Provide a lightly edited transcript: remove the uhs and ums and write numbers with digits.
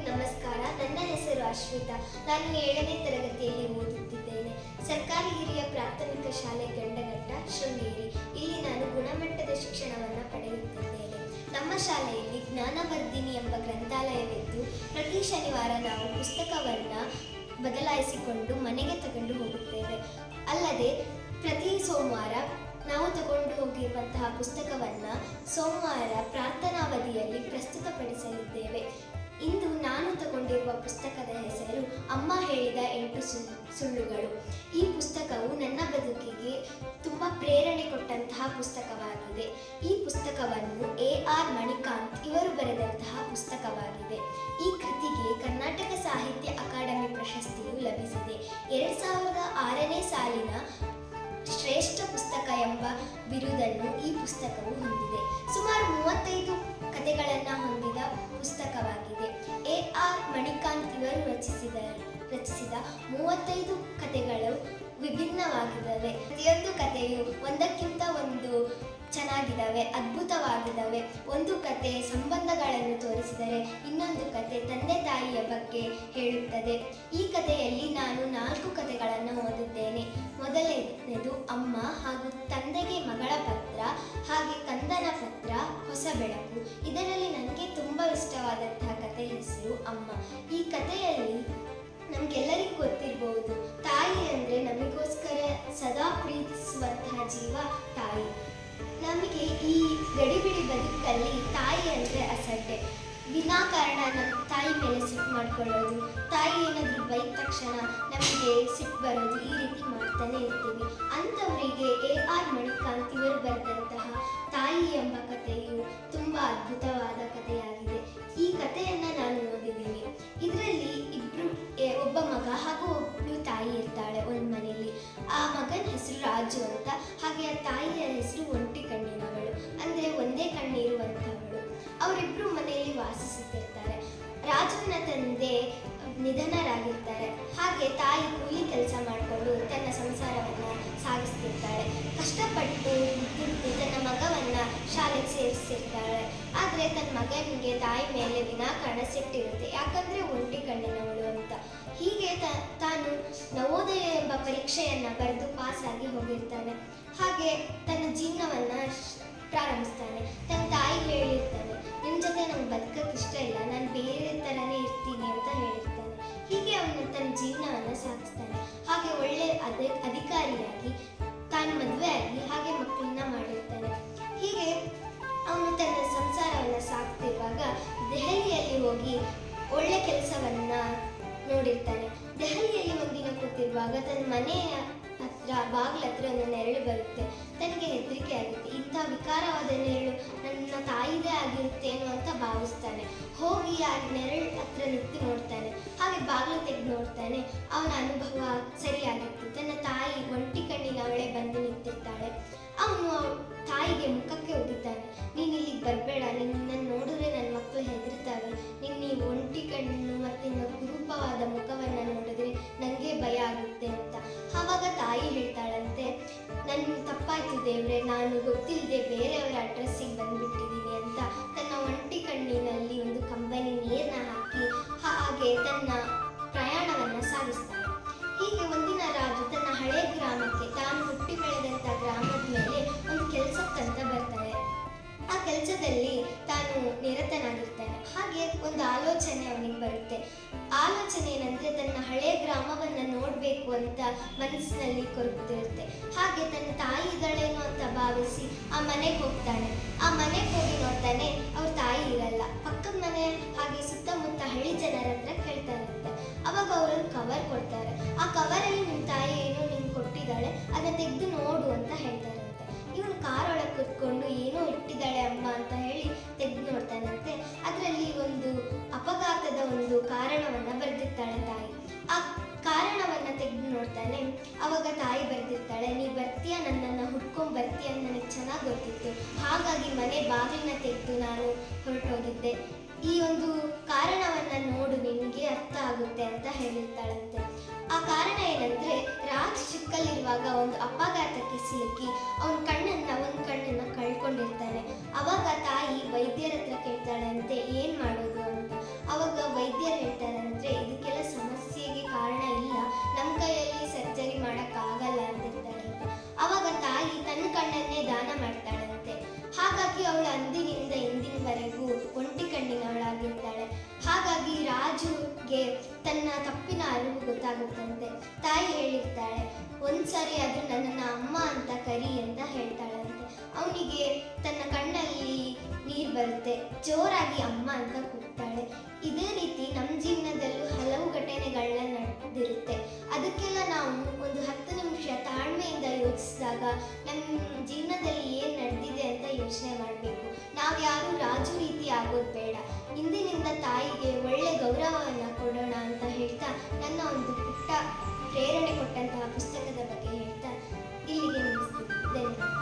ನಮಸ್ಕಾರ. ನನ್ನ ಹೆಸರು ಅಶ್ವಿತಾ. ನಾನು 7ನೇ ತರಗತಿಯಲ್ಲಿ ಓದುತ್ತಿದ್ದೇನೆ. ಸರ್ಕಾರಿ ಹಿರಿಯ ಪ್ರಾಥಮಿಕ ಶಾಲೆ ಗಂಡಘಟ್ಟ, ಶೃಂಗೇರಿ. ಇಲ್ಲಿ ನಾನು ಗುಣಮಟ್ಟದ ಶಿಕ್ಷಣವನ್ನು ಪಡೆಯುತ್ತಿದ್ದೇನೆ. ನಮ್ಮ ಶಾಲೆಯಲ್ಲಿ ಜ್ಞಾನವರ್ಧಿನಿ ಎಂಬ ಗ್ರಂಥಾಲಯವಿದ್ದು, ಪ್ರತಿ ಶನಿವಾರ ನಾವು ಪುಸ್ತಕವನ್ನು ಬದಲಾಯಿಸಿಕೊಂಡು ಮನೆಗೆ ತಗೊಂಡು ಹೋಗುತ್ತೇವೆ. ಅಲ್ಲದೆ ಪ್ರತಿ ಸೋಮವಾರ ನಾವು ತಗೊಂಡು ಹೋಗಿರುವಂತಹ ಪುಸ್ತಕವನ್ನು ಸೋಮವಾರ ಪ್ರಾರ್ಥನಾವಧಿಯಲ್ಲಿ ಪ್ರಸ್ತುತಪಡಿಸಲಿದ್ದೇವೆ. ಇಂದು ನಾನು ತಗೊಂಡಿರುವ ಪುಸ್ತಕದ ಹೆಸರು ಅಮ್ಮ ಹೇಳಿದ 8 ಸುಳ್ಳುಗಳು. ಈ ಪುಸ್ತಕವು ನನ್ನ ಬದುಕಿಗೆ ತುಂಬ ಪ್ರೇರಣೆ ಕೊಟ್ಟಂತಹ ಪುಸ್ತಕವಾಗಿದೆ. ಈ ಪುಸ್ತಕವನ್ನು AR ಮಣಿಕಾಂತ್ ಇವರು ಬರೆದಂತಹ ಪುಸ್ತಕವಾಗಿದೆ. ಈ ಕೃತಿಗೆ ಕರ್ನಾಟಕ ಸಾಹಿತ್ಯ ಅಕಾಡೆಮಿ ಪ್ರಶಸ್ತಿಯು ಲಭಿಸಿದೆ. 2006ನೇ ಸಾಲಿನ ಶ್ರೇಷ್ಠ ಪುಸ್ತಕ ಎಂಬ ಬಿರುದನ್ನು ಈ ಪುಸ್ತಕವು ಹೊಂದಿದೆ. ಸುಮಾರು 35 ಕಥೆಗಳನ್ನು ಹೊಂದಿದ ಪುಸ್ತಕವಾಗಿದೆ. AR ಮಣಿಕಾಂತ್ ಇವರು ರಚಿಸಿದ 35 ಕಥೆಗಳು ವಿಭಿನ್ನವಾಗಿದ್ದಾವೆ. ಪ್ರತಿಯೊಂದು ಕಥೆಯು ಒಂದಕ್ಕಿಂತ ಒಂದು ಚೆನ್ನಾಗಿದ್ದಾವೆ, ಅದ್ಭುತವಾಗಿದ್ದಾವೆ. ಒಂದು ಕತೆ ಸಂಬಂಧಗಳನ್ನು ತೋರಿಸಿದರೆ ಇನ್ನೊಂದು ಕತೆ ತಂದೆ ತಾಯಿಯ ಬಗ್ಗೆ ಹೇಳುತ್ತದೆ. ಈ ಕಥೆಯಲ್ಲಿ ನಾನು 4 ಕಥೆಗಳನ್ನು ಓದಿದ್ದೇನೆ. ಮೊದಲನೇದು ಅಮ್ಮ ಹಾಗೂ ತಂದೆಗೆ ಮಗಳ ಪತ್ರ, ಹಾಗೆ ಕಂದನ ಪತ್ರ, ಹೊಸ ಬೆಳಕು. ಇದರಲ್ಲಿ ನನಗೆ ತುಂಬ ಇಷ್ಟವಾದಂತಹ ಕಥೆ ಹೆಸರು ಅಮ್ಮ. ಈ ಕಥೆಯಲ್ಲಿ ನಮಗೆಲ್ಲರಿಗೂ ಗೊತ್ತಿರಬಹುದು, ತಾಯಿ ಅಂದರೆ ನಮಗೋಸ್ಕರ ಸದಾ ಪ್ರೀತಿಸುವಂತಹ ಜೀವ ತಾಯಿ. ನಮಗೆ ಈ ಗಡಿಬಿಡಿ ಬದುಕಲ್ಲಿ ತಾಯಿ ಅಂದರೆ ಅಸಡ್ಡೆ. ವಿನಾಕಾರಣ ನಮ್ಮ ತಾಯಿ ಮೇಲೆ ಸಿಟ್ಟು ಮಾಡ್ಕೊಳ್ಳೋದು, ತಾಯಿ ಏನಾದರೂ ಬೈದ ತಕ್ಷಣ ನಮಗೆ ಸಿಟ್ಟು ಬರೋದು, ಈ ರೀತಿ ಮಾಡ್ತಾನೆ ಇರ್ತೀವಿ. ಅಂಥವರಿಗೆ AR ಮಣಿಕಾಂತ್ ಇವರು ಬರೆದಂತಹ ತಾಯಿ ಎಂಬ ಕಥೆಯು ತುಂಬ ಅದ್ಭುತವಾದ ಕಥೆಯಾಗಿದೆ. ಈ ಕಥೆಯನ್ನು ನಾನು ಓದಿದ್ದೀನಿ. ಇದರಲ್ಲಿ ಒಬ್ಬ ಮಗ ಹಾಗೂ ಒಬ್ಬಳು ತಾಯಿ ಇರ್ತಾಳೆ ಒಂದು ಮನೆಯಲ್ಲಿ. ಆ ಮಗನ ಹೆಸರು ರಾಜು ಅಂತ, ಹಾಗೆ ಆ ತಾಯಿಯ ಹೆಸರು ಒಂಟಿ ಕಣ್ಣಿನವಳು, ಅಂದರೆ ಒಂದೇ ಕಣ್ಣು ಇರುವಂಥವಳು. ಅವರಿಬ್ಬರು ಮನೆಯಲ್ಲಿ ವಾಸಿಸುತ್ತಿರ್ತಾರೆ. ರಾಜುವಿನ ತಂದೆ ನಿಧನರಾಗಿರ್ತಾರೆ. ಹಾಗೆ ತಾಯಿ ಕೂಲಿ ಕೆಲಸ ಮಾಡಿಕೊಂಡು ತನ್ನ ಸಂಸಾರವನ್ನು ಸಾಗಿಸ್ತಿರ್ತಾಳೆ. ಕಷ್ಟಪಟ್ಟು ದುಡ್ಡು ತನ್ನ ಮಗವನ್ನು ಶಾಲೆಗೆ ಸೇರಿಸಿರ್ತಾಳೆ. ಆದರೆ ತನ್ನ ಮಗನಿಗೆ ತಾಯಿ ಮೇಲೆ ವಿನಾಕಾರಣ ಸಿಟ್ಟಿರುತ್ತೆ, ಯಾಕಂದರೆ ಒಂಟಿ ಕಣ್ಣಿನವಳು ಅಂತ. ಹೀಗೆ ತಾನು ನವೋದಯ ಎಂಬ ಪರೀಕ್ಷೆಯನ್ನು ಬರೆದು ಪಾಸಾಗಿ ಹೋಗಿರ್ತಾನೆ. ಹಾಗೆ ತನ್ನ ಜೀವನವನ್ನು ಪ್ರಾರಂಭಿಸ್ತಾನೆ. ತನ್ನ ತಾಯಿಗೆ ಹೇಳಿರ್ತಾನೆ, ನಿಮ್ಮ ಜೊತೆ ನಂಗೆ ಬದುಕಕ್ಕೆ ಇಷ್ಟ ಇಲ್ಲ, ನಾನು ಬೇರೆ ಥರನೇ ಇರ್ತೀನಿ ಅಂತ ಹೇಳಿರ್ತಾನೆ. ಹೀಗೆ ಅವನು ತನ್ನ ಜೀವನವನ್ನು ಸಾಗಿಸ್ತಾನೆ. ಹಾಗೆ ಒಳ್ಳೆ ಅಧಿಕಾರಿಯಾಗಿ ತಾನು ಮದುವೆ ಆಗಿ ಹಾಗೆ ಮಕ್ಕಳನ್ನ ಮಾಡಿರ್ತಾನೆ. ಹೀಗೆ ಅವನು ತನ್ನ ಸಂಸಾರವನ್ನು ಸಾಕ್ತಿರುವಾಗ ದೆಹಲಿಯಲ್ಲಿ ಹೋಗಿ ಒಳ್ಳೆ ಕೆಲಸವನ್ನು ನೋಡಿರ್ತಾನೆ. ದೆಹಲಿಯಲ್ಲಿ ಒಂದಿನ ಕೂತಿರುವಾಗ ತನ್ನ ಮನೆಯ ಬಾಗಿಲ ಹತ್ರ ಒಂದು ನೆರಳು ಬರುತ್ತೆ. ತನಗೆ ಹೆದರಿಕೆ ಆಗುತ್ತೆ. ಇಂಥ ವಿಕಾರವಾದ ನೆರಳು ನನ್ನ ತಾಯಿದೇ ಆಗಿರುತ್ತೇನೋ ಅಂತ ಭಾವಿಸ್ತಾನೆ. ಹೋಗಿ ಆ ನೆರಳು ಹತ್ರ ನಿಂತು ನೋಡ್ತಾನೆ. ಹಾಗೆ ಬಾಗಿಲು ತೆಗೆದು ನೋಡ್ತಾನೆ. ಅವನ ಅನುಭವ ಸರಿಯಾಗಿತ್ತು. ತನ್ನ ತಾಯಿ ಒಂಟಿ ಕಣ್ಣಿನವಳೆ ಬಂದು ನಿಂತಿರ್ತಾಳೆ. ಅವನು ತಾಯಿಗೆ ಮುಖಕ್ಕೆ ಒಗಿತಾನೆ, ನೀನು ಇಲ್ಲಿಗೆ ಬರಬೇಡ, ನಿನ್ನನ್ನು ನೋಡಿದ್ರೆ ನನ್ನ ಮಕ್ಕಳು ಹೆದರ್ತಾವೆ, ನಿನ್ನ ಒಂಟಿ ಕಣ್ಣು ಮತ್ತು ನಿನ್ನ ಕುರೂಪವಾದ ಮುಖವನ್ನು ನೋಡಿದ್ರೆ ನನಗೆ ಭಯ ಆಗುತ್ತೆ ಅಂತ. ಆವಾಗ ತಾಯಿ ಹೇಳ್ತಾಳಂತೆ, ನನ್ನ ತಪ್ಪಾಯ್ತು ದೇವ್ರೆ, ನಾನು ಗೊತ್ತಿಲ್ಲದೆ ಬೇರೆಯವರ ಅಡ್ರೆಸ್ಸಿಗೆ ಬಂದುಬಿಟ್ಟಿದ್ದೀನಿ ಅಂತ ತನ್ನ ಒಂಟಿ ಕಣ್ಣಿನಲ್ಲಿ ಒಂದು ಕಂಬನಿ ನೀರನ್ನ ಹಾಕಿ ಹಾಗೆ ತನ್ನ ಪ್ರಯಾಣವನ್ನು ಸಾಗಿಸ್ತಾಳೆ. ಹೀಗೆ ಒಂದಿನ ರಾಜು ತನ್ನ ಹಳೆಯ ಗ್ರಾಮಕ್ಕೆ, ತಾನು ಹುಟ್ಟಿ ಬೆಳೆದಂಥ ಗ್ರಾಮದ ಮೇಲೆ ಒಂದು ಕೆಲಸಕ್ಕಂತ ಬರ್ತಾನೆ. ಆ ಕೆಲಸದಲ್ಲಿ ತಾನು ನಿರತನಾಗಿರ್ತಾನೆ. ಹಾಗೆ ಒಂದು ಆಲೋಚನೆ ಅವನಿಗೆ ಬರುತ್ತೆ. ಆಲೋಚನೆ ಏನಂದರೆ ತನ್ನ ಹಳೆಯ ಗ್ರಾಮವನ್ನು ನೋಡಬೇಕು ಅಂತ ಮನಸ್ಸಿನಲ್ಲಿ ಕೊರಗ್ತಿರುತ್ತೆ. ಹಾಗೆ ತನ್ನ ತಾಯಿ ಇದ್ದಾಳೇನೋ ಅಂತ ಭಾವಿಸಿ ಆ ಮನೆಗೆ ಹೋಗ್ತಾನೆ. ಆ ಮನೆಗೆ ಹೋಗಿ ನೋಡ್ತಾನೆ, ಅವ್ರ ತಾಯಿ ಇರಲ್ಲ. ಪಕ್ಕದ ಮನೆ ಹಾಗೆ ಸುತ್ತಮುತ್ತ ಹಳ್ಳಿ ಜನರ ಹತ್ರ ಕೇಳ್ತಾರಂತೆ. ಅವಾಗ ಅವರೊಂದು ಕವರ್ ಕೊಡ್ತಾರೆ. ಆ ಕವರಲ್ಲಿ ನಿಮ್ಮ ತಾಯಿ ಏನೋ ನಿಮ್ಗೆ ಕೊಟ್ಟಿದ್ದಾಳೆ, ಅದನ್ನ ತೆಗೆದು ನೋಡು ಅಂತ ಹೇಳ್ತಾರಂತೆ. ಇವನು ಕಾರೊಳಗೆ ಕೂತ್ಕೊಂಡು ಏನೋ ಇಟ್ಟಿದ್ದಾಳೆ ಅಮ್ಮ ಅಂತ ಹೇಳಿ ತೆಗೆದು ನೋಡ್ತಾನಂತೆ. ಅದರಲ್ಲಿ ಒಂದು ಅಪಘಾತದ ಒಂದು ಕಾರಣವನ್ನು ಬರೆದಿರ್ತಾಳೆ ತಾಯಿ. ಆ ಕಾರಣವನ್ನು ತೆಗೆದು ನೋಡ್ತಾನೆ. ಅವಾಗ ತಾಯಿ ಬರೆದಿರ್ತಾಳೆ, ನೀ ಬರ್ತೀಯ, ನನ್ನನ್ನು ಹುಡ್ಕೊಂಡು ಬರ್ತೀಯ ಅಂತ ನನಗೆ ಚೆನ್ನಾಗಿ ಗೊತ್ತಿತ್ತು, ಹಾಗಾಗಿ ಮನೆ ಬಾಗಿಲನ್ನ ತೆಗೆದು ನಾನು ಹೊರಟೋಗಿದ್ದೆ. ಈ ಒಂದು ಕಾರಣವನ್ನು ನೋಡು, ನಿನಗೆ ಅರ್ಥ ಆಗುತ್ತೆ ಅಂತ ಹೇಳಿರ್ತಾಳಂತೆ. ಆ ಕಾರಣ ಏನಂದರೆ, ರಾಜ್ ಚಿಕ್ಕಲ್ಲಿರುವಾಗ ಒಂದು ಅಪಘಾತಕ್ಕೆ ಸಿಲುಕಿ ಒಂದು ಕಣ್ಣನ್ನು ಕಳ್ಕೊಂಡಿರ್ತಾನೆ. ಅವಾಗ ತಾಯಿ ವೈದ್ಯರ ಹತ್ರ ಕೇಳ್ತಾಳಂತೆ, ಏನು ಮಾಡೋದು ಅಂತ. ಅವಾಗ ವೈದ್ಯರು ಆಗುತ್ತಂತೆ. ತಾಯಿ ಹೇಳಿರ್ತಾಳೆ, ಒಂದ್ಸರಿ ಅದು ನನ್ನನ್ನು ಅಮ್ಮ ಅಂತ ಕರಿ ಅಂತ ಹೇಳ್ತಾಳಂತೆ. ಅವನಿಗೆ ತನ್ನ ಕಣ್ಣಲ್ಲಿ ನೀರು ಬರುತ್ತೆ, ಜೋರಾಗಿ ಅಮ್ಮ ಅಂತ ಕೂಗ್ತಾಳೆ. ಇದೇ ರೀತಿ ನಮ್ಮ ಜೀವನದಲ್ಲೂ ಹಲವು ಘಟನೆಗಳನ್ನ ನಡೆದಿರುತ್ತೆ. ಅದಕ್ಕೆಲ್ಲ ನಾವು ಒಂದು 10 ನಿಮಿಷ ತಾಳ್ಮೆಯಿಂದ ಯೋಚಿಸಿದಾಗ ನಮ್ಮ ಜೀವನದಲ್ಲಿ ಏನು ನಡೆದಿದೆ ಅಂತ ಯೋಚನೆ ಮಾಡಬೇಕು. ನಾವು ಯಾರು ರಾಜು ರೀತಿ ಆಗೋದು ಬೇಡ. ಇಂದಿನಿಂದ ತಾಯಿಗೆ ಒಳ್ಳೆ ಗೌರವವನ್ನು ಕೊಡೋಣ ಅಂತ ಹೇಳ್ತಾ ನನ್ನ ಒಂದು ಪುಟ್ಟ ಪ್ರೇರಣೆ ಕೊಟ್ಟಂತಹ ಪುಸ್ತಕದ ಬಗ್ಗೆ ಹೇಳ್ತಾ ಇಲ್ಲಿಗೆ ನಿಲ್ಲಿಸ್ತೀನಿ. ಧನ್ಯವಾದ.